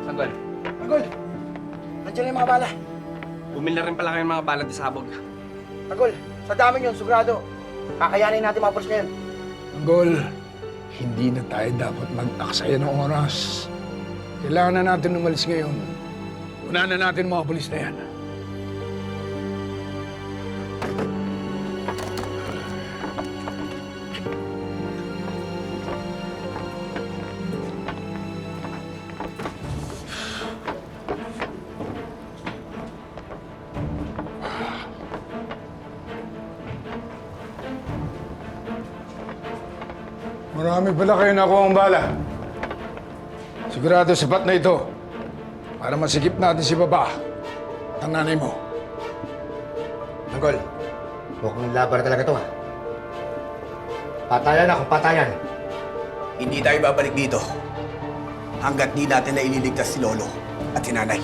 Sanggol, Tanggol! Nandiyan na yung mga bala. bumili na rin pala kayo ng mga balat sa sabog. Tanggol, sa dami yun, sigurado. Kakayanin natin mga pulis na yun. Anggol, hindi na tayo dapat mag-aksaya ng oras. Kailangan na natin umalis ngayon. Unahan na natin mga pulis na yan. Marami pala kayo nakuha ang bala. Sigurado sapat na ito para masikip natin si Baba at ang nanay mo. Tanggol, mukhang laban na talaga ito, ha? Patayan ako, patayan. Hindi tayo babalik dito hanggat di natin na ililigtas si Lolo at si Nanay.